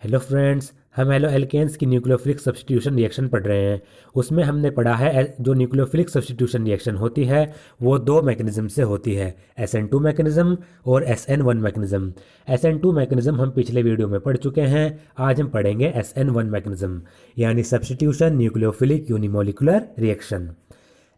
Hello friends, हम halo alkanes की nucleophilic substitution reaction पढ़ रहे हैं। उसमें हमने पढ़ा है जो न्यूक्लियोफिलिक सब्स्टिट्यूशन रिएक्शन होती है वो दो मैकेनिज्म से होती है, SN2 मैकेनिज्म और SN1 मैकेनिज्म। SN2 मैकेनिज्म हम पिछले वीडियो में पढ़ चुके हैं। आज हम पढ़ेंगे SN1 मैकेनिज्म यानी substitution nucleophilic unimolecular reaction.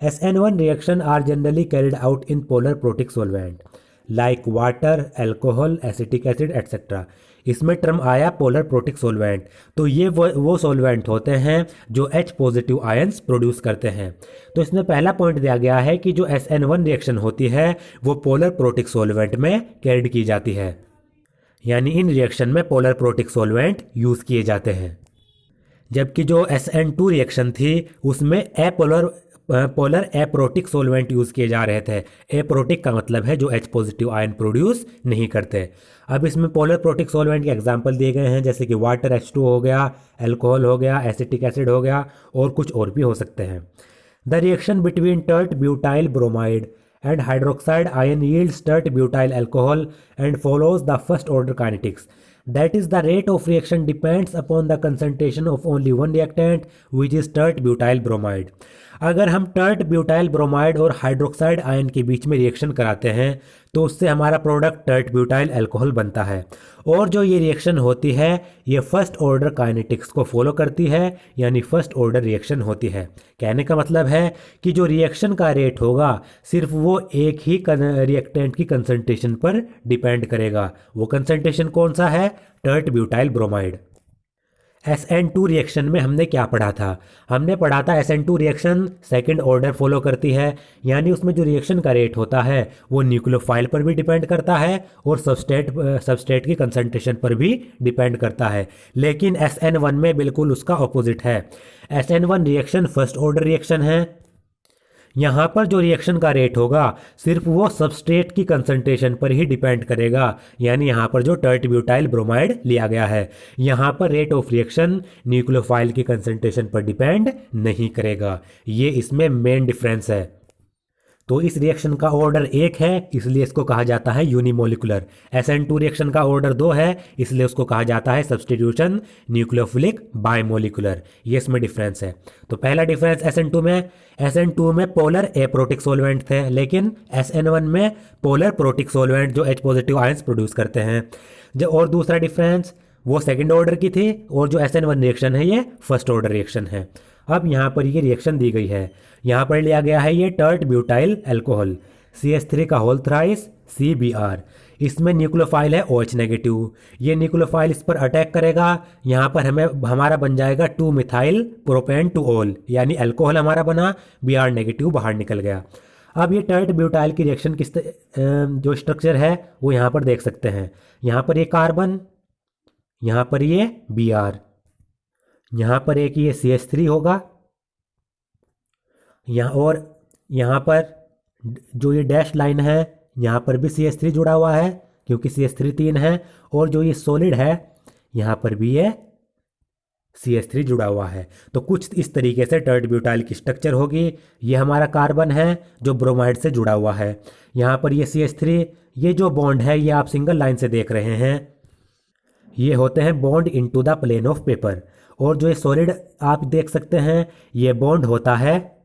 SN1 reaction are generally carried out in polar protic solvent like water, alcohol, acetic acid etc. इसमें टर्म आया पोलर प्रोटिक सोलवेंट, तो ये वो सोलवेंट होते हैं जो H पॉजिटिव आयंस प्रोड्यूस करते हैं। तो इसमें पहला पॉइंट दिया गया है कि जो SN1 रिएक्शन होती है वो पोलर प्रोटिक सोलवेंट में कैरिड की जाती है, यानी इन रिएक्शन में पोलर प्रोटिक सोलवेंट यूज़ किए जाते हैं। जबकि जो SN2 रिएक्शन थी उसमें पोलर एप्रोटिक सोलवेंट यूज़ किए जा रहे थे। एप्रोटिक का मतलब है जो H पॉजिटिव आयन प्रोड्यूस नहीं करते। अब इसमें पोलर प्रोटिक सोलवेंट के एग्जांपल दिए गए हैं, जैसे कि वाटर H2 हो गया, अल्कोहल हो गया, एसिटिक एसिड हो गया और कुछ और भी हो सकते हैं। The reaction between tert butyl bromide and hydroxide ion yields tert butyl alcohol and follows the first order kinetics. That is, the rate of reaction depends upon the concentration of only one reactant, which is tert butyl bromide. अगर हम tert butyl bromide और hydroxide ion के बीच में reaction कराते हैं तो उससे हमारा प्रोडक्ट टर्ट ब्यूटाइल अल्कोहल बनता है। और जो ये रिएक्शन होती है ये फर्स्ट ऑर्डर काइनेटिक्स को फॉलो करती है, यानी फर्स्ट ऑर्डर रिएक्शन होती है। कहने का मतलब है कि जो रिएक्शन का रेट होगा सिर्फ वो एक ही रिएक्टेंट की कंसंट्रेशन पर डिपेंड करेगा। वो कंसंट्रेशन कौन सा है? Tert butyl bromide. SN2 reaction में हमने क्या पढ़ा था? हमने पढ़ा था SN2 reaction second order follow करती है, यानी उसमें जो रिएक्शन का रेट होता है वो न्यूक्लियोफाइल पर भी डिपेंड करता है और सबस्ट्रेट की कंसंट्रेशन पर भी डिपेंड करता है। लेकिन SN1 में बिल्कुल उसका ऑपोजिट है। SN1 reaction first order reaction है। यहाँ पर जो रिएक्शन का रेट होगा सिर्फ वो सबस्ट्रेट की कंसंट्रेशन पर ही डिपेंड करेगा, यानी यहाँ पर जो टर्ट ब्यूटाइल ब्रोमाइड लिया गया है यहाँ पर रेट ऑफ रिएक्शन न्यूक्लियोफाइल की कंसंट्रेशन पर डिपेंड नहीं करेगा। ये इसमें मेन डिफरेंस है। तो इस रिएक्शन का ऑर्डर 1 है, इसलिए इसको कहा जाता है यूनिमोलिकुलर। SN2 रिएक्शन का ऑर्डर 2 है, इसलिए उसको कहा जाता है सब्स्टिट्यूशन न्यूक्लियोफिलिक बायमोलिकुलर। ये इसमें डिफरेंस है। तो पहला डिफरेंस SN2 में पोलर एप्रोटिक सोलवेंट थे, लेकिन SN1 में पोलर प्रोटिक सोलवेंट जो H पॉजिटिव आयंस प्रोड्यूस करते हैं। जो और दूसरा डिफरेंस वो सेकेंड ऑर्डर की थी और जो SN1 रिएक्शन है ये फर्स्ट ऑर्डर रिएक्शन है। अब यहाँ पर ये रिएक्शन दी गई है, यहाँ पर लिया गया है ये टर्ट ब्यूटाइल अल्कोहल CH3 का होल थ्राइस CBr। इसमें न्यूक्लियोफाइल है OH नेगेटिव। ये न्यूक्लियोफाइल इस पर अटैक करेगा, यहाँ पर हमारा बन जाएगा 2 मिथाइल प्रोपेन टू ऑल, यानी अल्कोहल हमारा बना, Br नेगेटिव बाहर निकल गया। अब ये टर्ट ब्यूटाइल की रिएक्शन जो स्ट्रक्चर है वो यहाँ पर देख सकते हैं। यहाँ पर ये कार्बन, यहाँ पर ये Br, यहाँ पर एक ये CH3 होगा, यहाँ पर जो ये डैश लाइन है यहाँ पर भी CH3 जुड़ा हुआ है क्योंकि CH3 3 है, और जो ये सॉलिड है यहाँ पर भी ये CH3 जुड़ा हुआ है। तो कुछ इस तरीके से टर्ट ब्यूटाइल की स्ट्रक्चर होगी। ये हमारा कार्बन है जो ब्रोमाइड से जुड़ा हुआ है, यहाँ पर ये CH3। ये जो बॉन्ड है ये आप सिंगल लाइन से देख रहे हैं, ये होते हैं bond into the plane of paper. और जो ये सॉलिड आप देख सकते हैं ये बॉन्ड होता है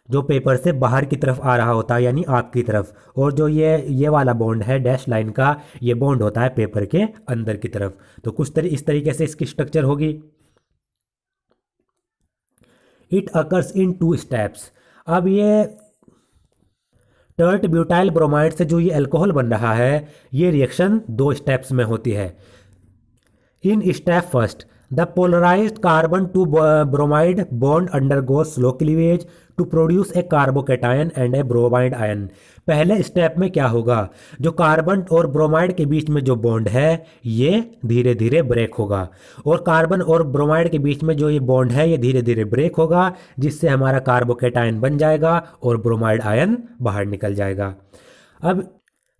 जो पेपर से बाहर की तरफ आ रहा होता है, यानी आपकी तरफ। और जो ये वाला बॉन्ड है डैश लाइन का, ये बॉन्ड होता है पेपर के अंदर की तरफ। तो कुछ इस तरीके से इसकी स्ट्रक्चर होगी। It occurs in 2 steps. अब ये टर्ट ब्यूटाइल ब्रोमाइड से जो ये अल्कोहल बन रहा है ये रिएक्शन 2 स्टेप्स में होती है। In step first the polarized carbon to bromide bond undergoes slow cleavage to produce a carbocation and a bromide ion। पहले स्टेप में क्या होगा, जो कार्बन और ब्रोमाइड के बीच में जो बॉन्ड है ये धीरे धीरे ब्रेक होगा, और कार्बन और ब्रोमाइड के बीच में जो ये बॉन्ड है ये धीरे धीरे ब्रेक होगा, जिससे हमारा कार्बोकेटायन बन जाएगा और ब्रोमाइड आयन बाहर निकल जाएगा। अब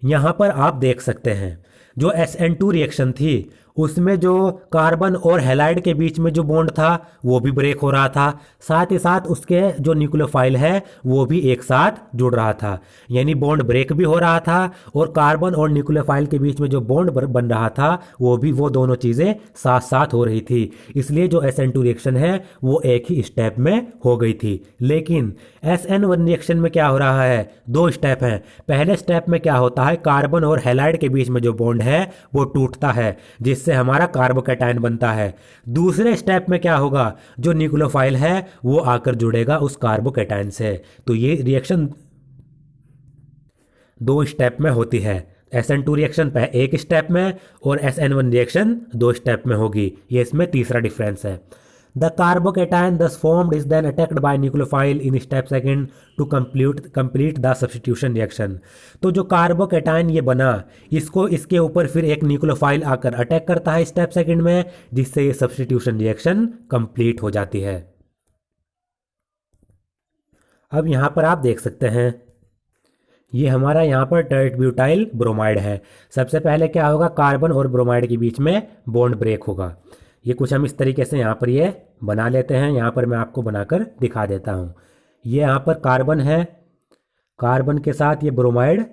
यहाँ पर आप देख सकते हैं जो SN2 रिएक्शन थी उसमें जो कार्बन और हैलाइड के बीच में जो बॉन्ड था वो भी ब्रेक हो रहा था, साथ ही साथ उसके जो न्यूक्लियोफाइल है वो भी एक साथ जुड़ रहा था। यानी बॉन्ड ब्रेक भी हो रहा था और कार्बन और न्यूक्लियोफाइल के बीच में जो बॉन्ड बन रहा था वो दोनों चीज़ें साथ साथ हो रही थी। इसलिए जो SN2 रिएक्शन है वो एक ही स्टेप में हो गई थी। लेकिन SN1 रिएक्शन में क्या हो रहा है, दो स्टेप हैं। पहले स्टेप में क्या होता है, कार्बन और हैलाइड के बीच में जो बॉन्ड है वो टूटता है जिससे हमारा कार्बोकैटायन बनता है। दूसरे स्टेप में क्या होगा, जो न्यूक्लियोफाइल है वो आकर जुड़ेगा उस कार्बोकैटायन से। तो ये रिएक्शन दो स्टेप में होती है। SN2 रिएक्शन एक स्टेप में और SN1 रिएक्शन दो स्टेप में होगी। ये इसमें तीसरा डिफरेंस है। The carbocation thus formed is then attacked by nucleophile in step second to complete the substitution reaction। तो जो कार्बोकैटायन ये बना इसको इसके ऊपर फिर एक न्यूक्लियोफाइल आकर अटैक करता है स्टेप सेकंड में, जिससे ये सब्स्टिट्यूशन रिएक्शन कंप्लीट हो जाती है। अब यहाँ पर आप देख सकते हैं ये हमारा यहाँ पर टेट्राब्यूटाइल ब्रोमाइड है। सबसे पहले क्या होगा, कार्बन और ब्रोमाइड के बीच में बॉन्ड ब्रेक होगा। ये कुछ हम इस तरीके से यहाँ पर ये बना लेते हैं। यहाँ पर मैं आपको बनाकर दिखा देता हूँ। ये यहाँ पर कार्बन है, कार्बन के साथ ये ब्रोमाइड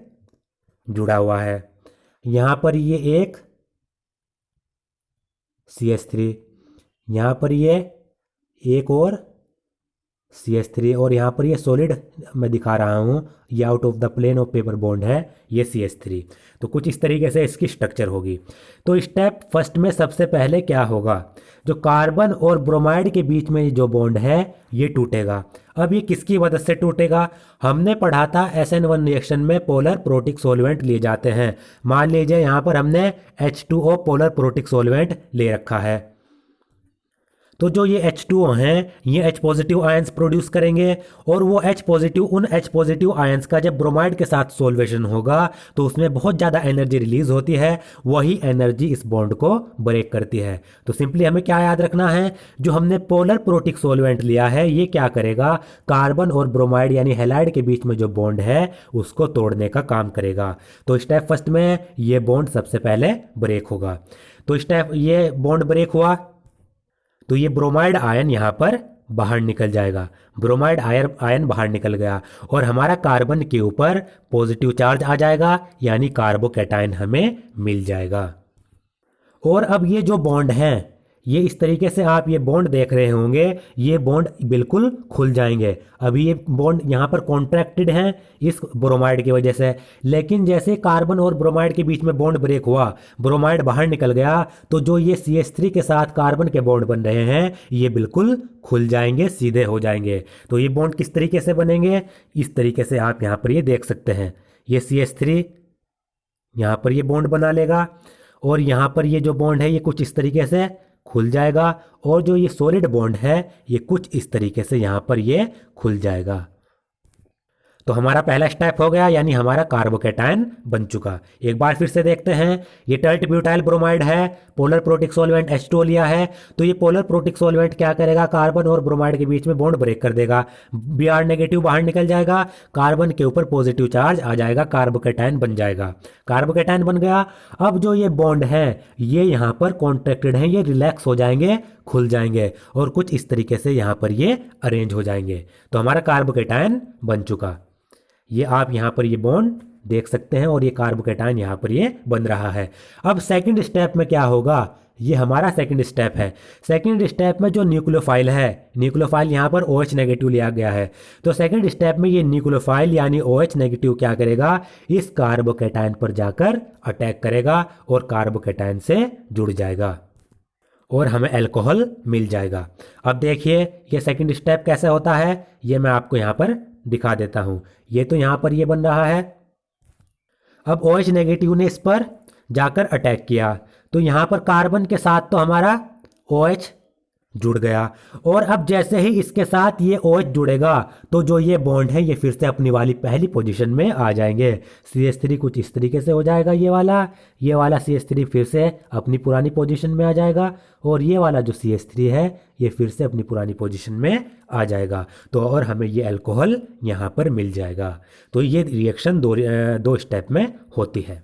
जुड़ा हुआ है। यहाँ पर ये एक CH3, यहाँ पर ये एक और CH3 और यहाँ पर ये सॉलिड मैं दिखा रहा हूँ, ये out of the plane of paper bond है ये CH3। तो कुछ इस तरीके से इसकी स्ट्रक्चर होगी। तो स्टेप फर्स्ट में सबसे पहले क्या होगा, जो कार्बन और ब्रोमाइड के बीच में जो बॉन्ड है ये टूटेगा। अब ये किसकी मदद से टूटेगा, हमने पढ़ा था SN1 रिएक्शन में पोलर प्रोटिक सॉल्वेंट लिए जाते हैं। मान लीजिए यहाँ पर हमने H2O पोलर प्रोटिक सॉल्वेंट ले रखा है। तो जो ये H2O हैं ये H पॉजिटिव आयंस प्रोड्यूस करेंगे और वो उन H पॉजिटिव आयंस का जब ब्रोमाइड के साथ सॉल्वेशन होगा तो उसमें बहुत ज़्यादा एनर्जी रिलीज होती है। वही एनर्जी इस बॉन्ड को ब्रेक करती है। तो सिंपली हमें क्या याद रखना है, जो हमने पोलर प्रोटिक सॉल्वेंट लिया है ये क्या करेगा, कार्बन और ब्रोमाइड यानी हैलाइड के बीच में जो बॉन्ड है उसको तोड़ने का काम करेगा। तो स्टेप फर्स्ट में ये बॉन्ड सबसे पहले ब्रेक होगा। तो स्टेप ये बॉन्ड ब्रेक हुआ तो ये ब्रोमाइड आयन यहाँ पर बाहर निकल जाएगा। ब्रोमाइड आयन बाहर निकल गया और हमारा कार्बन के ऊपर पॉजिटिव चार्ज आ जाएगा, यानी कार्बोकैटायन हमें मिल जाएगा। और अब ये जो बॉन्ड हैं ये इस तरीके से आप ये बॉन्ड देख रहे होंगे, ये बॉन्ड बिल्कुल खुल जाएंगे। अभी ये बॉन्ड यहाँ पर कॉन्ट्रैक्टेड हैं इस ब्रोमाइड की वजह से, लेकिन जैसे कार्बन और ब्रोमाइड के बीच में बॉन्ड ब्रेक हुआ, ब्रोमाइड बाहर निकल गया, तो जो ये CH3 के साथ कार्बन के बॉन्ड बन रहे हैं ये बिल्कुल खुल जाएंगे, सीधे हो जाएंगे। तो ये बॉन्ड किस तरीके से बनेंगे, इस तरीके से आप यहाँ पर ये देख सकते हैं। ये CH3 यहाँ पर ये बॉन्ड बना लेगा और यहाँ पर ये जो बॉन्ड है ये कुछ इस तरीके से खुल जाएगा और जो ये सॉलिड बॉन्ड है ये कुछ इस तरीके से यहाँ पर ये खुल जाएगा। तो हमारा पहला स्टेप हो गया, यानी हमारा कार्बोकैटायन बन चुका। एक बार फिर से देखते हैं, ये टेट्राब्यूटाइल ब्रोमाइड है, पोलर प्रोटिक सॉल्वेंट H2O लिया है। तो ये पोलर प्रोटिक सॉल्वेंट क्या करेगा, कार्बन और ब्रोमाइड के बीच में बॉन्ड ब्रेक कर देगा। Br नेगेटिव बाहर निकल जाएगा, कार्बन के ऊपर पॉजिटिव चार्ज आ जाएगा, कार्बोकैटायन बन जाएगा। कार्बोकैटायन बन गया। अब जो ये बॉन्ड है ये यहाँ पर कॉन्ट्रैक्टेड है, ये रिलैक्स हो जाएंगे, खुल जाएंगे और कुछ इस तरीके से यहाँ पर ये अरेंज हो जाएंगे। तो हमारा कार्बोकैटायन बन चुका। ये आप यहाँ पर ये बॉन्ड देख सकते हैं और ये कार्बोकैटायन यहाँ पर ये बन रहा है। अब सेकंड स्टेप में क्या होगा, ये हमारा सेकंड स्टेप है। सेकंड स्टेप में जो न्यूक्लियोफाइल है, न्यूक्लियोफाइल यहाँ पर OH नेगेटिव लिया गया है। तो सेकंड स्टेप में ये न्यूक्लियोफाइल यानी OH नेगेटिव क्या करेगा, इस कार्बोकैटायन पर जाकर अटैक करेगा और कार्बोकैटायन से जुड़ जाएगा और हमें अल्कोहल मिल जाएगा। अब देखिए ये सेकंड स्टेप कैसे होता है, ये मैं आपको यहाँ पर दिखा देता हूं। ये तो यहां पर ये बन रहा है। अब OH नेगेटिव ने इस पर जाकर अटैक किया तो यहां पर कार्बन के साथ तो हमारा OH जुड़ गया और अब जैसे ही इसके साथ ये OH जुड़ेगा तो जो ये बॉन्ड है ये फिर से अपनी वाली पहली पोजीशन में आ जाएंगे। CH3 कुछ इस तरीके से हो जाएगा, ये वाला CH3 फिर से अपनी पुरानी पोजीशन में आ जाएगा और ये वाला जो CH3 है ये फिर से अपनी पुरानी पोजीशन में आ जाएगा। तो और हमें ये अल्कोहल यहाँ पर मिल जाएगा। तो ये रिएक्शन दो स्टेप में होती है।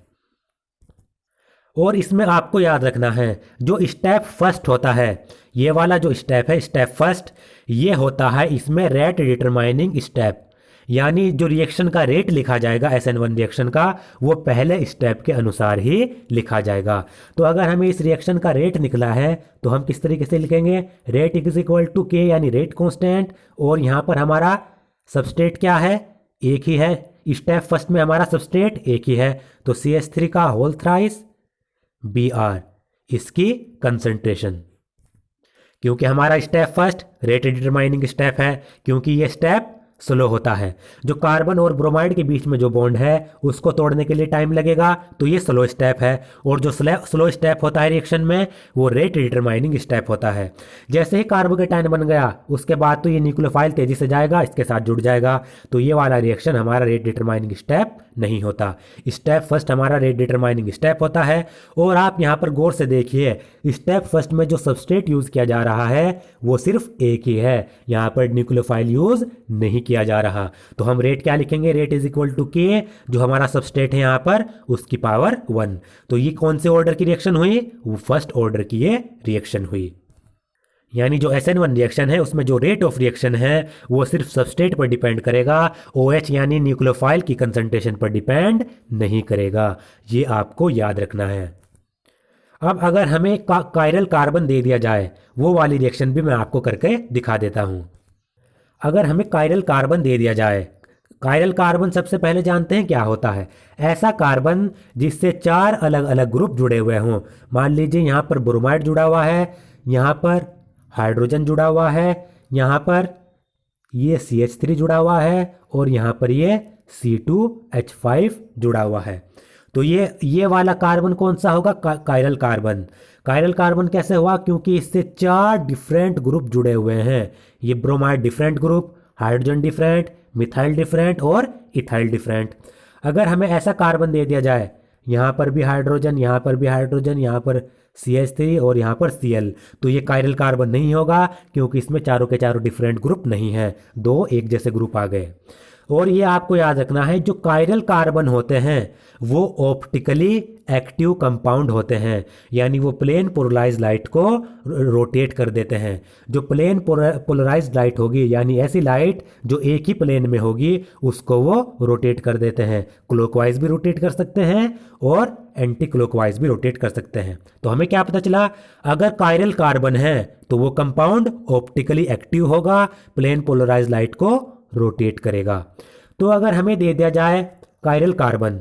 और इसमें आपको याद रखना है जो स्टेप फर्स्ट होता है, ये वाला जो स्टेप है स्टेप फर्स्ट, ये होता है इसमें रेट डिटरमाइनिंग स्टेप। यानी जो रिएक्शन का रेट लिखा जाएगा SN1 रिएक्शन का, वो पहले स्टेप के अनुसार ही लिखा जाएगा। तो अगर हमें इस रिएक्शन का रेट निकला है तो हम किस तरीके से लिखेंगे, रेट इज इक्वल टू के यानी रेट कांस्टेंट, और यहाँ पर हमारा सबस्ट्रेट क्या है, एक ही है। स्टेप फर्स्ट में हमारा सबस्ट्रेट एक ही है, तो CH3 का होल थ्राइस Br इसकी कंसंट्रेशन। क्योंकि हमारा step first rate determining step है, क्योंकि ये स्टेप स्लो होता है। जो कार्बन और ब्रोमाइड के बीच में जो बॉन्ड है उसको तोड़ने के लिए टाइम लगेगा, तो ये स्लो स्टेप है। और जो स्लो स्टेप होता है रिएक्शन में, वो रेट डिटरमाइनिंग स्टेप होता है। जैसे ही कार्बोकेटायन बन गया उसके बाद तो ये न्यूक्लियोफाइल तेजी से जाएगा, इसके साथ जुड़ जाएगा, तो ये वाला रिएक्शन हमारा रेट डिटरमाइनिंग स्टेप नहीं होता। स्टेप फर्स्ट हमारा रेट डिटरमाइनिंग स्टेप होता है। और आप यहाँ पर गौर से देखिए, स्टेप फर्स्ट में जो सबस्ट्रेट यूज किया जा रहा है वो सिर्फ एक ही है, यहाँ पर न्यूक्लियोफाइल यूज नहीं किया जा रहा। तो हम रेट क्या लिखेंगे, रेट इज इक्वल टू के, जो हमारा सबस्ट्रेट है यहाँ पर उसकी पावर 1। तो ये कौन से ऑर्डर की रिएक्शन हुई, वो फर्स्ट ऑर्डर की ये रिएक्शन हुई। यानी जो SN1 रिएक्शन है उसमें जो रेट ऑफ रिएक्शन है वो सिर्फ सबस्ट्रेट पर डिपेंड करेगा, OH यानी न्यूक्लियोफाइल की कंसंट्रेशन पर डिपेंड नहीं करेगा। ये आपको याद रखना है। अब अगर हमें कायरल कार्बन दे दिया जाए, वो वाली रिएक्शन भी मैं आपको करके दिखा देता हूं। अगर हमें कायरल कार्बन दे दिया जाए, कायरल कार्बन सबसे पहले जानते हैं क्या होता है, ऐसा कार्बन जिससे 4 अलग अलग ग्रुप जुड़े हुए हों। मान लीजिए यहाँ पर ब्रोमाइड जुड़ा हुआ है, यहाँ पर हाइड्रोजन जुड़ा हुआ है, यहाँ पर ये CH3 जुड़ा हुआ है, और यहाँ पर ये C2H5 जुड़ा हुआ है। तो ये वाला कार्बन कौन सा होगा, कायरल कार्बन। कायरल कार्बन कैसे हुआ, क्योंकि इससे 4 डिफरेंट ग्रुप जुड़े हुए हैं। ये bromide different group, hydrogen different, methyl different और इथाइल डिफरेंट। अगर हमें ऐसा कार्बन दे दिया जाए, यहाँ पर भी हाइड्रोजन, यहाँ पर भी हाइड्रोजन, यहाँ पर CH3 और यहाँ पर Cl, तो ये कायरल कार्बन नहीं होगा, क्योंकि इसमें चारों के चारों डिफरेंट ग्रुप नहीं है, 2 एक जैसे ग्रुप आ गए। और ये आपको याद रखना है, जो कायरल कार्बन होते हैं वो ऑप्टिकली एक्टिव कंपाउंड होते हैं, यानी वो प्लेन पोलराइज्ड लाइट को रोटेट कर देते हैं। जो प्लेन पोलराइज्ड लाइट होगी, यानी ऐसी लाइट जो एक ही प्लेन में होगी, उसको वो रोटेट कर देते हैं। क्लॉकवाइज भी रोटेट कर सकते हैं और एंटी क्लॉकवाइज भी रोटेट कर सकते हैं। तो हमें क्या पता चला, अगर कायरल कार्बन है तो वो कंपाउंड ऑप्टिकली एक्टिव होगा, प्लेन पोलराइज्ड लाइट को रोटेट करेगा। तो अगर हमें दे दिया जाए कायरल कार्बन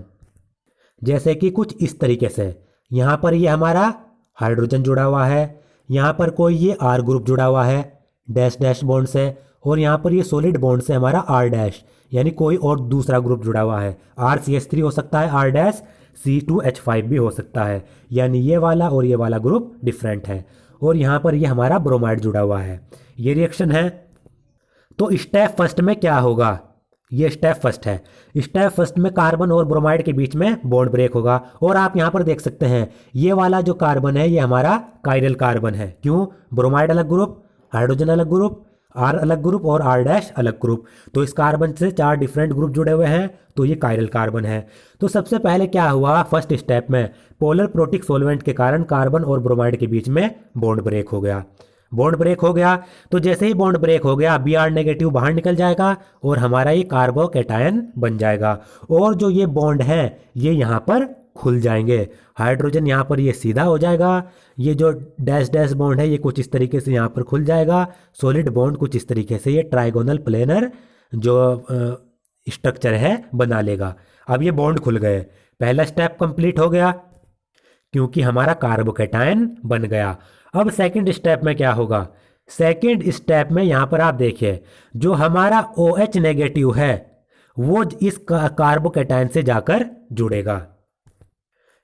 जैसे कि कुछ इस तरीके से, यहाँ पर ये हमारा हाइड्रोजन जुड़ा हुआ है, यहाँ पर कोई ये R ग्रुप जुड़ा हुआ है डैश डैश बॉन्ड से, और यहाँ पर ये सॉलिड बॉन्ड से हमारा R डैश, यानी कोई और दूसरा ग्रुप जुड़ा हुआ है। RCH3 हो सकता है, R डैश C2H5 भी हो सकता है, यानी ये वाला और ये वाला ग्रुप डिफरेंट है। और यहाँ पर ये हमारा ब्रोमाइड जुड़ा हुआ है। ये रिएक्शन है। तो स्टेप फर्स्ट में क्या होगा, ये स्टेप फर्स्ट है। स्टेप फर्स्ट में कार्बन और ब्रोमाइड के बीच में बॉन्ड ब्रेक होगा। और आप यहाँ पर देख सकते हैं ये वाला जो कार्बन है ये हमारा कायरल कार्बन है। क्यों, ब्रोमाइड अलग ग्रुप, हाइड्रोजन अलग ग्रुप, R अलग ग्रुप और R डैश अलग ग्रुप। तो इस कार्बन से 4 डिफरेंट ग्रुप जुड़े हुए हैं, तो ये कायरल कार्बन है। तो सबसे पहले क्या हुआ, फर्स्ट स्टेप में पोलर प्रोटिक सॉल्वेंट के कारण कार्बन और ब्रोमाइड के बीच में बॉन्ड ब्रेक हो गया। बॉन्ड ब्रेक हो गया तो जैसे ही बॉन्ड ब्रेक हो गया Br नेगेटिव बाहर निकल जाएगा और हमारा ये कार्बोकैटायन बन जाएगा। और जो ये बॉन्ड है ये यहाँ पर खुल जाएंगे। हाइड्रोजन यहाँ पर ये सीधा हो जाएगा, ये जो डैश डैश बॉन्ड है ये कुछ इस तरीके से यहाँ पर खुल जाएगा। सॉलिड बॉन्ड कुछ इस तरीके से ये ट्राइगोनल प्लेनर जो स्ट्रक्चर है बना लेगा। अब ये बॉन्ड खुल गए, पहला स्टेप कंप्लीट हो गया क्योंकि हमारा कार्बोकैटायन बन गया। अब सेकंड स्टेप में क्या होगा, सेकंड स्टेप में यहां पर आप देखिए जो हमारा OH नेगेटिव है वो इस कार्बोकैटायन से जाकर जुड़ेगा।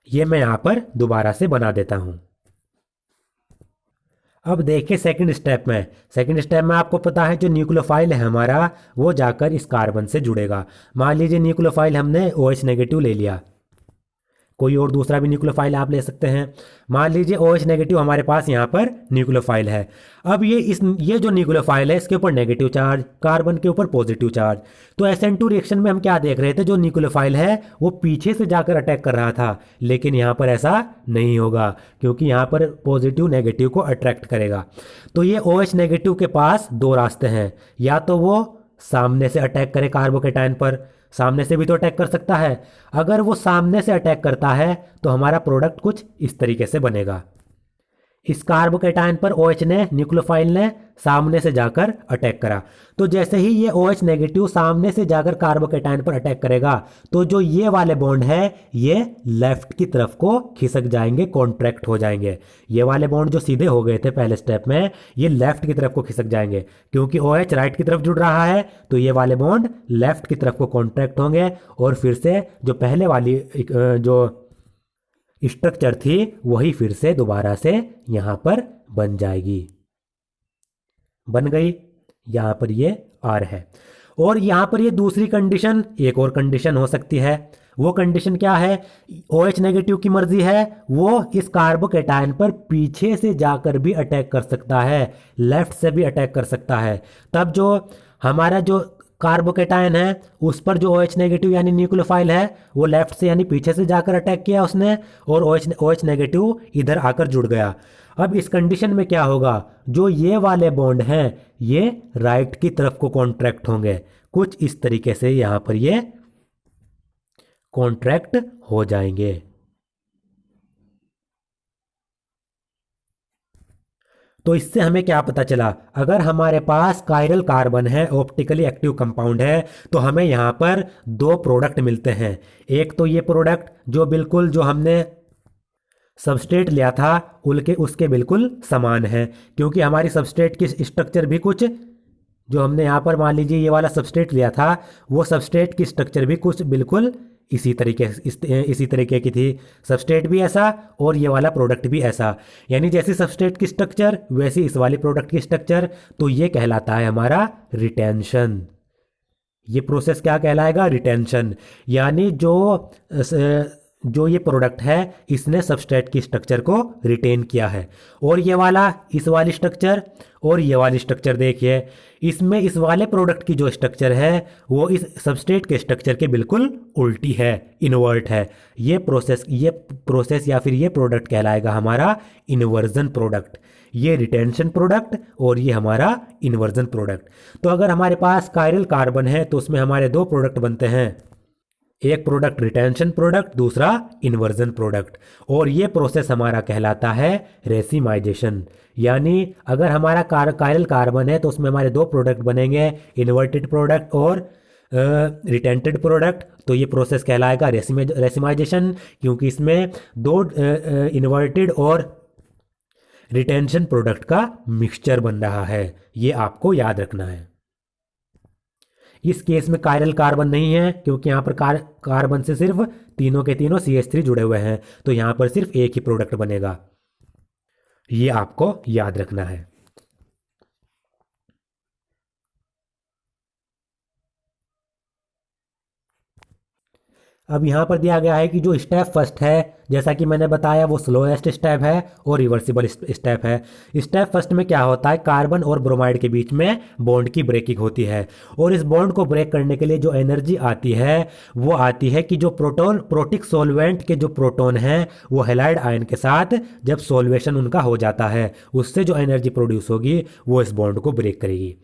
ये मैं यहां पर दोबारा से बना देता हूं। अब देखिए सेकंड स्टेप में, सेकंड स्टेप में आपको पता है जो न्यूक्लियोफाइल है हमारा वो जाकर इस कार्बन से जुड़ेगा। मान लीजिए न्यूक्लियोफाइल हमने OH नेगेटिव ले लिया, कोई और दूसरा भी न्यूक्लियोफाइल आप ले सकते हैं। मान लीजिए OH नेगेटिव हमारे पास यहाँ पर न्यूक्लियोफाइल है। अब ये जो न्यूक्लियोफाइल है इसके ऊपर नेगेटिव चार्ज, कार्बन के ऊपर पॉजिटिव चार्ज। तो SN2 रिएक्शन में हम क्या देख रहे थे, जो न्यूक्लियोफाइल है वो पीछे से जाकर अटैक कर रहा था, लेकिन यहाँ पर ऐसा नहीं होगा क्योंकि यहाँ पर पॉजिटिव नेगेटिव को अट्रैक्ट करेगा। तो ये OH नेगेटिव के पास दो रास्ते हैं, या तो वो सामने से अटैक करे कार्बोकेटाइन पर, सामने से भी तो अटैक कर सकता है। अगर वो सामने से अटैक करता है तो हमारा प्रोडक्ट कुछ इस तरीके से बनेगा। इस कार्बोकेटाइन पर OH ने, न्यूक्लियोफाइल ने सामने से जाकर अटैक करा। तो जैसे ही ये OH नेगेटिव सामने से जाकर कार्बोकेटाइन पर अटैक करेगा तो जो ये वाले बॉन्ड है ये लेफ्ट की तरफ को खिसक जाएंगे, कॉन्ट्रैक्ट हो जाएंगे। ये वाले बॉन्ड जो सीधे हो गए थे पहले स्टेप में, ये लेफ्ट की तरफ को खिसक जाएंगे क्योंकि OH राइट की तरफ जुड़ रहा है, तो ये वाले बॉन्ड लेफ्ट की तरफ को कॉन्ट्रैक्ट होंगे और फिर से जो पहले वाली जो स्ट्रक्चर थी वही फिर से दोबारा से यहां पर बन जाएगी। बन गई, यहां पर ये R है। और यहां पर ये दूसरी कंडीशन, एक और कंडीशन हो सकती है। वो कंडीशन क्या है, OH नेगेटिव की मर्जी है, वो इस कार्बोकेटाइन पर पीछे से जाकर भी अटैक कर सकता है, लेफ्ट से भी अटैक कर सकता है। तब जो हमारा जो कार्बोकेटाइन है उस पर जो OH नेगेटिव यानी न्यूक्लियोफाइल है वो लेफ्ट से यानी पीछे से जाकर अटैक किया उसने, और OH नेगेटिव इधर आकर जुड़ गया। अब इस कंडीशन में क्या होगा, जो ये वाले बॉन्ड हैं ये राइट की तरफ को कॉन्ट्रैक्ट होंगे, कुछ इस तरीके से यहां पर ये कॉन्ट्रैक्ट हो जाएंगे। तो इससे हमें क्या पता चला, अगर हमारे पास कायरल कार्बन है, ऑप्टिकली एक्टिव कंपाउंड है, तो हमें यहाँ पर दो प्रोडक्ट मिलते हैं। एक तो ये प्रोडक्ट जो बिल्कुल जो हमने सबस्ट्रेट लिया था उसके बिल्कुल समान है, क्योंकि हमारी सबस्ट्रेट की स्ट्रक्चर भी कुछ, जो हमने यहाँ पर मान लीजिए ये वाला सबस्ट्रेट लिया था, वो सबस्ट्रेट की स्ट्रक्चर भी कुछ बिल्कुल इसी तरीके की थी। सबस्ट्रेट भी ऐसा और ये वाला प्रोडक्ट भी ऐसा, यानी जैसी सबस्ट्रेट की स्ट्रक्चर वैसी इस वाली प्रोडक्ट की स्ट्रक्चर। तो ये कहलाता है हमारा रिटेंशन। ये प्रोसेस क्या कहलाएगा, रिटेंशन। यानी जो ये प्रोडक्ट है इसने सबस्ट्रेट की स्ट्रक्चर को रिटेन किया है। और ये वाला, इस वाली स्ट्रक्चर और ये वाली स्ट्रक्चर देखिए, इसमें इस वाले प्रोडक्ट की जो स्ट्रक्चर है वो इस सबस्ट्रेट के स्ट्रक्चर के बिल्कुल उल्टी है, इन्वर्ट है। ये प्रोसेस या फिर ये प्रोडक्ट कहलाएगा हमारा इन्वर्जन प्रोडक्ट। ये रिटेंशन प्रोडक्ट और ये हमारा इन्वर्जन प्रोडक्ट। तो अगर हमारे पास कायरल कार्बन है तो उसमें हमारे दो प्रोडक्ट बनते हैं, एक प्रोडक्ट रिटेंशन प्रोडक्ट, दूसरा इन्वर्जन प्रोडक्ट। और ये प्रोसेस हमारा कहलाता है रेसिमाइजेशन। यानी अगर हमारा कायरल कार्बन है तो उसमें हमारे दो प्रोडक्ट बनेंगे, इन्वर्टेड प्रोडक्ट और रिटेंटेड प्रोडक्ट। तो ये प्रोसेस कहलाएगा रेसिमाइजेशन, क्योंकि इसमें दो इन्वर्टेड और रिटेंशन प्रोडक्ट का मिक्सचर बन रहा है। ये आपको याद रखना है। इस केस में कायरल कार्बन नहीं है क्योंकि यहाँ पर कार्बन से सिर्फ तीनों के तीनों CH3 जुड़े हुए हैं, तो यहाँ पर सिर्फ एक ही प्रोडक्ट बनेगा। ये आपको याद रखना है। अब यहाँ पर दिया गया है कि जो स्टेप फर्स्ट है, जैसा कि मैंने बताया, वो स्लोएस्ट स्टेप है और रिवर्सिबल स्टेप है। स्टेप फर्स्ट में क्या होता है, कार्बन और ब्रोमाइड के बीच में बॉन्ड की ब्रेकिंग होती है, और इस बॉन्ड को ब्रेक करने के लिए जो एनर्जी आती है वो आती है कि जो प्रोटिक सॉल्वेंट के जो प्रोटॉन हैं वो हैलाइड आयन के साथ जब सॉल्वेशन उनका हो जाता है, उससे जो एनर्जी प्रोड्यूस होगी वो इस बॉन्ड को ब्रेक करेगी।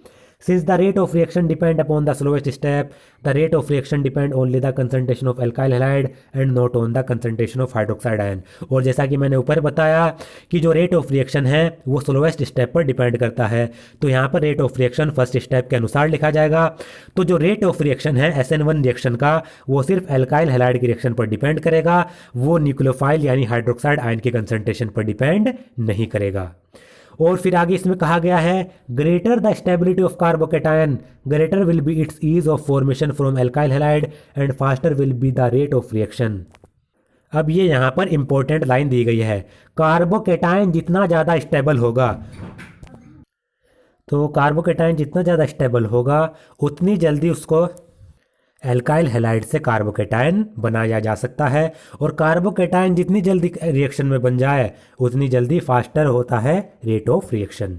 Since the rate of reaction depend upon the slowest step, the rate of reaction depend only the concentration of alkyl halide and not on the concentration of hydroxide ion। और जैसा कि मैंने ऊपर बताया कि जो रेट ऑफ रिएक्शन है वो स्लोएस्ट स्टेप पर डिपेंड करता है, तो यहाँ पर rate of reaction first step के अनुसार लिखा जाएगा। तो जो रेट ऑफ रिएक्शन है SN1 रिएक्शन का वो सिर्फ एल्काइल हैलाइड की रिएक्शन पर डिपेंड करेगा, वो न्यूक्लियोफाइल यानी हाइड्रोक्साइड आयन के कंसंट्रेशन पर डिपेंड नहीं करेगा। और फिर आगे इसमें कहा गया है, greater the stability of carbocation greater will be its ease of formation from alkyl halide and faster will be the rate of reaction. अब ये यहाँ पर इंपॉर्टेंट लाइन दी गई है, कार्बोकेटायन जितना ज़्यादा स्टेबल होगा, तो कार्बोकेटायन जितना ज़्यादा स्टेबल होगा उतनी जल्दी उसको एल्काइल हैलाइड से कार्बोकेटायन बनाया जा सकता है। और कार्बोकेटायन जितनी जल्दी रिएक्शन में बन जाए उतनी जल्दी फास्टर होता है rate of reaction.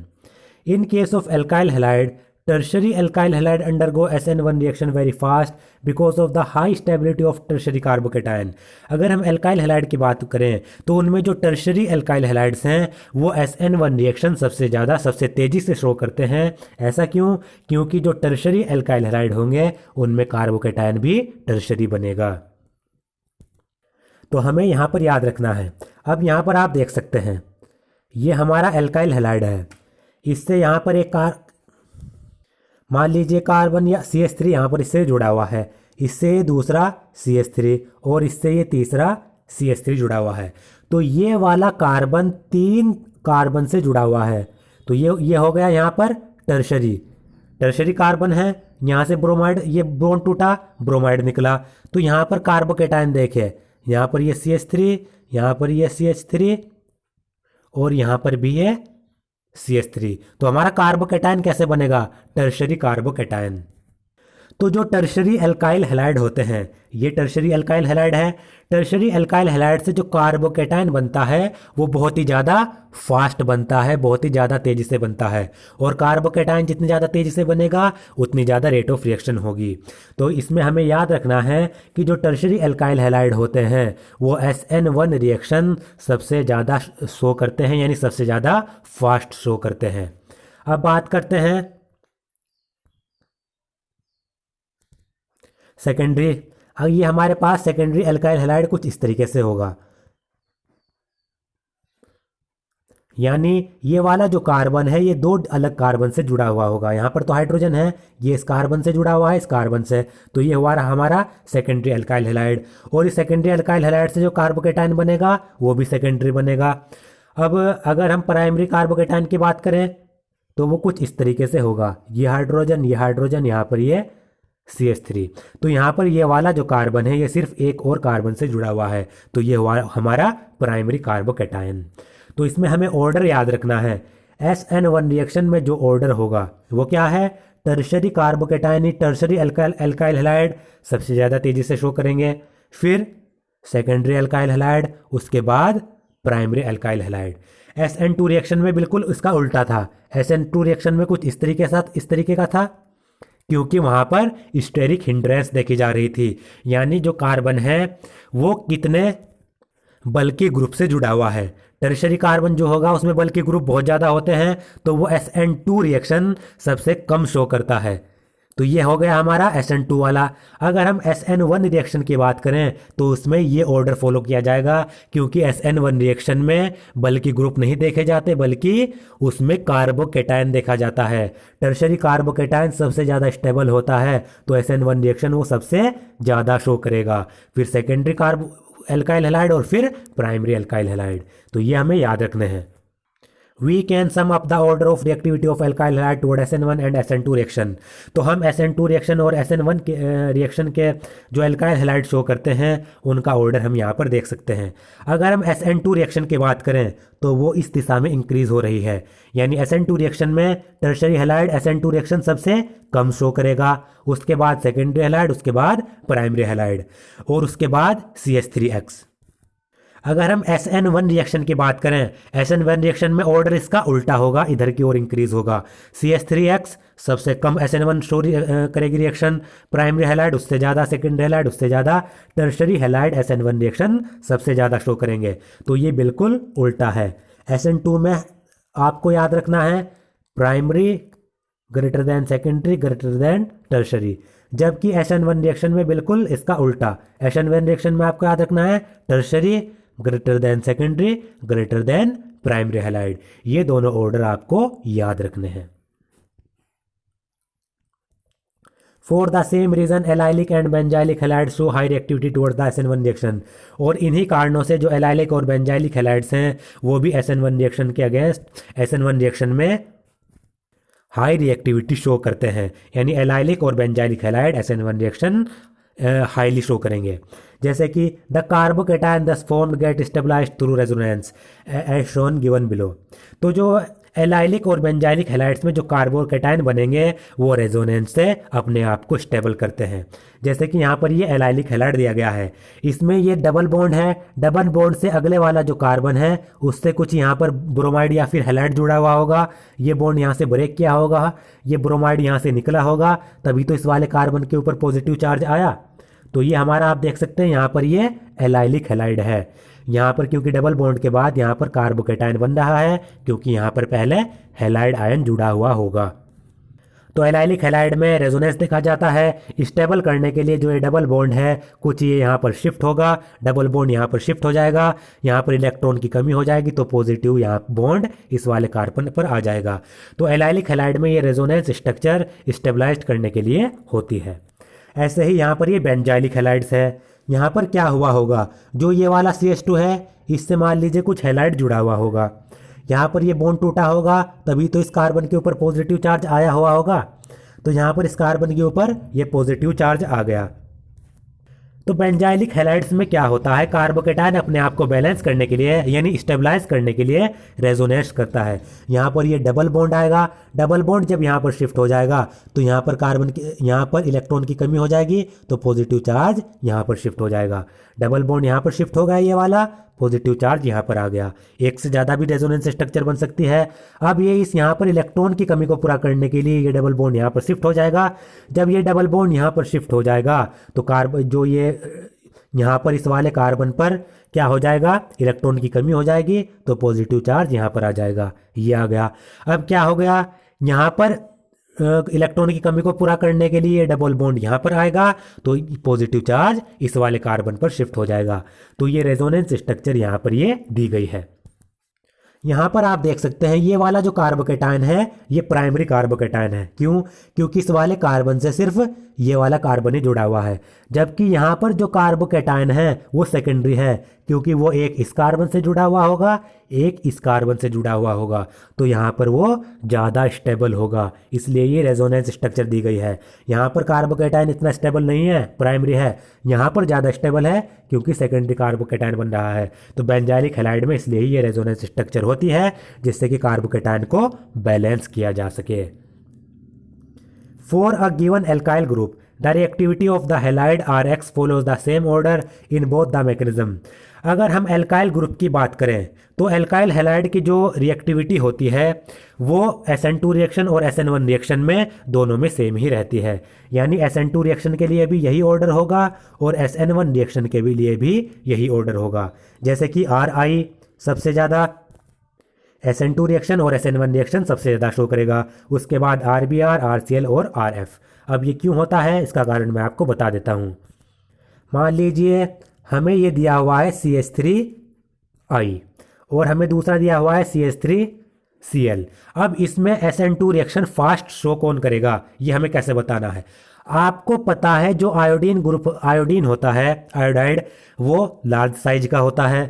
In case of alkyl halide, tertiary alkyl halide undergo SN1 reaction very fast because of the high stability of tertiary carbocation. अगर हम एल्काइल हैलाइड की बात करें तो उनमें जो टर्शरी एल्काइल हैलाइड्स हैं वो SN1 रिएक्शन सबसे तेज़ी से शो करते हैं। ऐसा क्यों? क्योंकि जो टर्शरी एल्काइल हैलाइड होंगे उनमें कार्बोकेटायन भी टर्शरी बनेगा। तो हमें यहाँ पर याद रखना है। अब यहाँ पर आप देख सकते हैं ये हमारा एल्काइल हैलाइड है, इससे यहाँ पर एक मान लीजिए कार्बन या CH3 यहाँ पर इससे जुड़ा हुआ है, इससे ये दूसरा CH3 और इससे ये तीसरा CH3 जुड़ा हुआ है। तो ये वाला कार्बन 3 कार्बन से जुड़ा हुआ है। तो ये हो गया यहाँ पर टर्शरी कार्बन है। यहाँ से ब्रोमाइड, ये बॉन्ड टूटा, ब्रोमाइड निकला। तो यहाँ पर कार्बोकेटायन देखे, यहाँ पर ये CH3, यहाँ पर ये CH3 और यहाँ पर भी ये CH3। तो हमारा कार्बोकेटायन कैसे बनेगा? Tertiary carbocation. तो जो टर्शरी एल्काइल हैलाइड होते हैं, ये टर्शरी एल्काइल हैलाइड है। टर्शरी एल्काइल हैलाइड से जो कार्बोकेटायन बनता है वो बहुत ही ज़्यादा फास्ट बनता है, बहुत ही ज़्यादा तेज़ी से बनता है। और कार्बोकेटायन जितनी ज़्यादा तेज़ी से बनेगा उतनी ज़्यादा रेट ऑफ रिएक्शन होगी। तो इसमें हमें याद रखना है कि जो टर्शरी एल्काइल हैलाइड होते हैं वो SN1 रिएक्शन सबसे ज़्यादा शो करते हैं, यानी सबसे ज़्यादा फास्ट शो करते हैं। अब बात करते हैं सेकेंडरी। अब ये हमारे पास सेकेंडरी एल्काइल हैलाइड कुछ इस तरीके से होगा, यानी ये वाला जो कार्बन है ये 2 अलग कार्बन से जुड़ा हुआ होगा। यहाँ पर तो हाइड्रोजन है, ये इस कार्बन से जुड़ा हुआ है, इस कार्बन से। तो ये हुआ हमारा सेकेंडरी एल्काइल हैलाइड। और इस सेकेंडरी एल्काइल हैलाइड से जो कार्बोकेटायन बनेगा वो भी सेकेंडरी बनेगा। अब अगर हम प्राइमरी कार्बोकेटायन की बात करें तो वो कुछ इस तरीके से होगा, ये हाइड्रोजन, यहाँ पर ये CH3। तो यहाँ पर ये वाला जो कार्बन है ये सिर्फ एक और कार्बन से जुड़ा हुआ है। तो ये हुआ हमारा प्राइमरी कार्बोकेटायन। तो इसमें हमें ऑर्डर याद रखना है। SN1 रिएक्शन में जो ऑर्डर होगा वो क्या है? Tertiary carbocation, tertiary alkyl halide सबसे ज़्यादा तेज़ी से शो करेंगे, फिर सेकेंडरी एल्काइल हैलाइड, उसके बाद primary alkyl halide. SN2 reaction में बिल्कुल इसका उल्टा था। SN2 रिएक्शन में कुछ इस तरीके का था, क्योंकि वहाँ पर स्टेरिक हिंड्रेंस देखी जा रही थी, यानी जो कार्बन है वो कितने बल्कि ग्रुप से जुड़ा हुआ है। टर्शरी कार्बन जो होगा उसमें बल्कि ग्रुप बहुत ज़्यादा होते हैं, तो वो SN2 रिएक्शन सबसे कम शो करता है। तो ये हो गया हमारा SN2 वाला। अगर हम SN1 रिएक्शन की बात करें तो उसमें ये ऑर्डर फॉलो किया जाएगा, क्योंकि SN1 रिएक्शन में बल्कि ग्रुप नहीं देखे जाते बल्कि उसमें कार्बोकेटायन देखा जाता है। टर्शरी कार्बोकेटायन सबसे ज़्यादा स्टेबल होता है, तो SN1 रिएक्शन वो सबसे ज़्यादा शो करेगा, फिर सेकेंडरी एल्काइल हैलाइड और फिर प्राइमरी एल्काइल हैलाइड। तो ये हमें याद रखने हैं। We can sum up the order of reactivity of alkyl halide toward SN1 and SN2 reaction। तो हम SN2 रिएक्शन और SN1 के रिएक्शन के जो एल्काइल हैलाइड शो करते हैं उनका ऑर्डर हम यहाँ पर देख सकते हैं। अगर हम SN2 रिएक्शन की बात करें तो वो इस दिशा में इंक्रीज हो रही है, यानी SN2 रिएक्शन में टर्शरी हैलाइड SN2 रिएक्शन सबसे कम शो करेगा, उसके बाद सेकेंडरी हैलाइड, उसके बाद प्राइमरी हैलाइड और उसके बाद CH3X। अगर हम SN1 रिएक्शन की बात करें, SN1 रिएक्शन में ऑर्डर इसका उल्टा होगा, इधर की ओर इंक्रीज होगा। CH3X सबसे कम SN1 शो करेगी रिएक्शन, प्राइमरी हैलाइड उससे ज़्यादा, सेकेंडरी हैलाइड उससे ज़्यादा, टर्शरी हैलाइड SN1 रिएक्शन सबसे ज़्यादा शो करेंगे। तो ये बिल्कुल उल्टा है। SN2 में आपको याद रखना है primary greater than secondary greater then tertiary, जबकि SN1 रिएक्शन में बिल्कुल इसका उल्टा। SN1 रिएक्शन में आपको याद रखना है tertiary greater than secondary greater than primary halide. ये दोनों ऑर्डर आपको याद रखने हैं। For the same reason allylic and benzylic halide show high reactivity towards the SN1 reaction. और इन्हीं कारणों से जो एलाइलिक और बेंजाइलिक हैलाइड्स हैं वो भी SN1 रिएक्शन के अगेंस्ट SN1 रिएक्शन में हाई रिएक्टिविटी शो करते हैं, यानी एलाइलिक और benzylic halide SN1 reaction highly show करेंगे। जैसे कि the carbocation thus formed get stabilized through resonance as shown given below. तो जो एलाइलिक और बेंजाइलिक हैलाइड्स में जो कार्बोकैटायन बनेंगे वो रेजोनेंस से अपने आप को स्टेबल करते हैं। जैसे कि यहाँ पर ये एलाइलिक हैलाइड दिया गया है, इसमें ये डबल बॉन्ड है, डबल बॉन्ड से अगले वाला जो कार्बन है उससे कुछ यहाँ पर ब्रोमाइड या फिर हैलाइड जुड़ा हुआ होगा, ये बॉन्ड यहाँ से ब्रेक किया होगा, ये ब्रोमाइड यहाँ से निकला होगा, तभी तो इस वाले कार्बन के ऊपर पॉजिटिव चार्ज आया। तो ये हमारा आप देख सकते हैं यहाँ पर ये एलाइलिक हैलाइड है। यहाँ पर क्योंकि डबल बॉन्ड के बाद यहाँ पर कार्बोकैटायन बन रहा है, क्योंकि यहाँ पर पहले हैलाइड आयन जुड़ा हुआ होगा। तो एलाइलिक हैलाइड में रेजोनेंस देखा जाता है। स्टेबल करने के लिए जो ये डबल बॉन्ड है कुछ ये यहाँ पर शिफ्ट होगा, डबल बॉन्ड यहाँ पर शिफ्ट हो जाएगा, यहाँ पर इलेक्ट्रॉन की कमी हो जाएगी तो पॉजिटिव यहाँ बॉन्ड इस वाले कार्बन पर आ जाएगा। तो एलाइलिक हैलाइड में ये रेजोनेंस स्ट्रक्चर स्टेबलाइज करने के लिए होती है। ऐसे ही यहाँ पर ये बेंजाइलिक हैलाइड्स है। यहाँ पर क्या हुआ होगा, जो ये वाला CH2 है इससे मान लीजिए कुछ हैलाइड जुड़ा हुआ होगा, यहाँ पर ये बॉन्ड टूटा होगा तभी तो इस कार्बन के ऊपर पॉजिटिव चार्ज आया हुआ होगा। तो यहाँ पर इस कार्बन के ऊपर ये पॉजिटिव चार्ज आ गया। तो बेंजाइलिक हैलाइड्स में क्या होता है, कार्बोकैटायन अपने आप को बैलेंस करने के लिए यानी स्टेबलाइज करने के लिए रेजोनेंस करता है। यहाँ पर ये डबल बॉन्ड आएगा, डबल बॉन्ड जब यहाँ पर शिफ्ट हो जाएगा तो यहाँ पर कार्बन की यहाँ पर इलेक्ट्रॉन की कमी हो जाएगी तो पॉजिटिव चार्ज यहाँ पर शिफ्ट हो जाएगा। डबल बॉन्ड यहाँ पर शिफ्ट हो गया, ये वाला पॉजिटिव चार्ज यहाँ पर आ गया। एक से ज़्यादा भी रेजोनेंस स्ट्रक्चर बन सकती है। अब ये इस यहाँ पर इलेक्ट्रॉन की कमी को पूरा करने के लिए ये डबल बॉन्ड यहाँ पर शिफ्ट हो जाएगा। जब ये डबल बॉन्ड यहाँ पर शिफ्ट हो जाएगा तो कार्बन जो ये यहाँ पर इस वाले कार्बन पर क्या हो जाएगा, इलेक्ट्रॉन की कमी हो जाएगी तो पॉजिटिव चार्ज यहाँ पर आ जाएगा। ये आ गया। अब क्या हो गया, यहाँ पर इलेक्ट्रॉन की कमी को पूरा करने के लिए डबल बॉन्ड यहाँ पर आएगा तो पॉजिटिव चार्ज इस वाले कार्बन पर शिफ्ट हो जाएगा। तो ये रेजोनेंस स्ट्रक्चर यहाँ पर ये दी गई है। यहाँ पर आप देख सकते हैं ये वाला जो कार्बोकैटायन है ये प्राइमरी कार्बोकैटायन है। क्यों? क्योंकि इस वाले कार्बन से सिर्फ ये वाला कार्बन ही जुड़ा हुआ है, जबकि यहाँ पर जो कार्बोकैटायन है वो सेकेंडरी है, क्योंकि वो एक इस कार्बन से जुड़ा हुआ होगा, एक इस कार्बन से जुड़ा हुआ होगा, तो यहाँ पर वो ज़्यादा स्टेबल होगा, इसलिए ये रेजोनेंस स्ट्रक्चर दी गई है। यहाँ पर कार्बोकैटायन इतना स्टेबल नहीं है, प्राइमरी है, यहाँ पर ज़्यादा स्टेबल है क्योंकि सेकेंडरी कार्बोकैटायन बन रहा है। तो बेंजाइलिक हैलाइड में इसलिए ही ये रेजोनेंस स्ट्रक्चर होती है, जिससे कि कार्बोकैटायन को बैलेंस किया जा सके। For a given alkyl group, the reactivity of the halide Rx follows the same order in both the mechanism. अगर हम एल्काइल ग्रुप की बात करें तो एल्काइल हैलाइड की जो रिएक्टिविटी होती है वो SN2 रिएक्शन और SN1 रिएक्शन में दोनों में सेम ही रहती है। यानी SN2 रिएक्शन के लिए भी यही ऑर्डर होगा और SN1 रिएक्शन के भी लिए भी यही ऑर्डर होगा। जैसे कि Ri सबसे ज़्यादा SN2 रिएक्शन और SN1 रिएक्शन सबसे ज़्यादा शो करेगा, उसके बाद RBr, RCl और RF। अब ये क्यों होता है इसका कारण मैं आपको बता देता हूँ। मान लीजिए हमें ये दिया हुआ है CH3I और हमें दूसरा दिया हुआ है CH3Cl। अब इसमें SN2 रिएक्शन फास्ट शो कौन करेगा ये हमें कैसे बताना है। आपको पता है जो आयोडीन ग्रुप आयोडीन होता है, आयोडाइड, वो लार्ज साइज का होता है,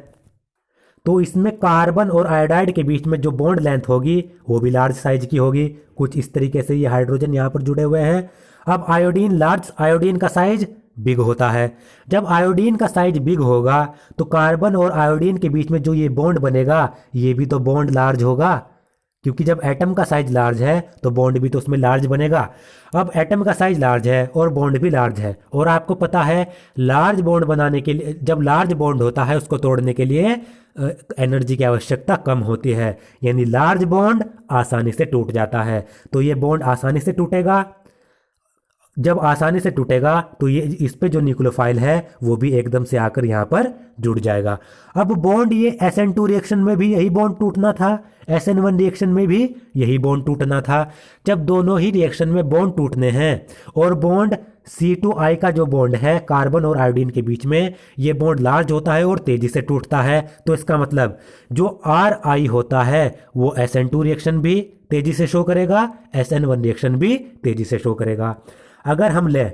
तो इसमें कार्बन और आयोडाइड के बीच में जो बॉन्ड लेंथ होगी वो भी लार्ज साइज की होगी। कुछ इस तरीके से ये हाइड्रोजन यहाँ पर जुड़े हुए हैं। अब आयोडीन का साइज बिग होता है। जब आयोडीन का साइज बिग होगा तो कार्बन और आयोडीन के बीच में जो ये बॉन्ड बनेगा ये भी तो बॉन्ड लार्ज होगा, क्योंकि जब एटम का साइज लार्ज है तो बॉन्ड भी तो उसमें लार्ज बनेगा। अब एटम का साइज लार्ज है और बॉन्ड भी लार्ज है, और आपको पता है लार्ज बॉन्ड बनाने के लिए, जब लार्ज बॉन्ड होता है उसको तोड़ने के लिए एनर्जी की आवश्यकता कम होती है, यानी लार्ज बॉन्ड आसानी से टूट जाता है। तो ये बॉन्ड आसानी से टूटेगा। जब आसानी से टूटेगा तो ये इस पे जो न्यूक्लियोफाइल है वो भी एकदम से आकर यहाँ पर जुड़ जाएगा। अब बॉन्ड ये SN2 रिएक्शन में भी यही बॉन्ड टूटना था, SN1 रिएक्शन में भी यही बॉन्ड टूटना था। जब दोनों ही रिएक्शन में बॉन्ड टूटने हैं और बॉन्ड C2I का जो बॉन्ड है कार्बन और आयोडीन के बीच में, ये बॉन्ड लार्ज होता है और तेजी से टूटता है, तो इसका मतलब जो RI होता है वो SN2 रिएक्शन भी तेजी से शो करेगा, SN1 रिएक्शन भी तेजी से शो करेगा। अगर हम ले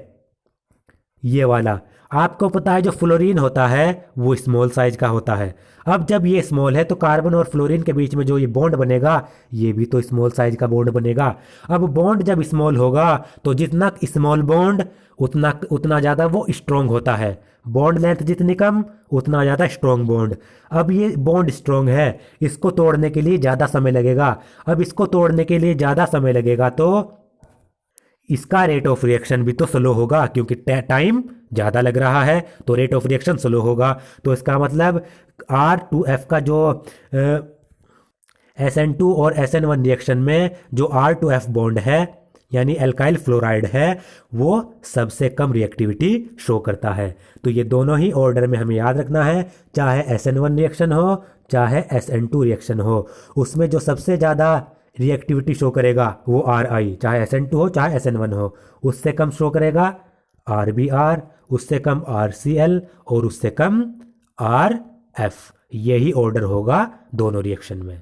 ये वाला आपको पता है जो फ्लोरीन होता है वो स्मॉल साइज का होता है। अब जब ये स्मॉल है तो कार्बन और फ्लोरीन के बीच में जो ये बॉन्ड बनेगा ये भी तो स्मॉल साइज का बॉन्ड बनेगा। अब बॉन्ड जब स्मॉल होगा तो जितना स्मॉल बॉन्ड उतना उतना ज़्यादा वो स्ट्रोंग होता है। बॉन्ड लेंथ जितनी कम उतना ज़्यादा स्ट्रोंग बॉन्ड। अब ये बॉन्ड स्ट्रोंग है, इसको तोड़ने के लिए ज़्यादा समय लगेगा। अब इसको तोड़ने के लिए ज़्यादा समय लगेगा तो इसका रेट ऑफ रिएक्शन भी तो स्लो होगा, क्योंकि टाइम ज़्यादा लग रहा है तो रेट ऑफ रिएक्शन स्लो होगा। तो इसका मतलब R2F का जो SN2 और SN1 रिएक्शन में जो R2F बॉन्ड है यानी एल्काइल फ्लोराइड है वो सबसे कम रिएक्टिविटी शो करता है। तो ये दोनों ही ऑर्डर में हमें याद रखना है, चाहे SN1 रिएक्शन हो चाहे SN2 रिएक्शन हो, उसमें जो सबसे ज़्यादा रिएक्टिविटी शो करेगा वो Ri, चाहे SN2 हो चाहे SN1 हो। उससे कम शो करेगा RBr, उससे कम RCl और उससे कम RF। यही ऑर्डर होगा दोनों रिएक्शन में।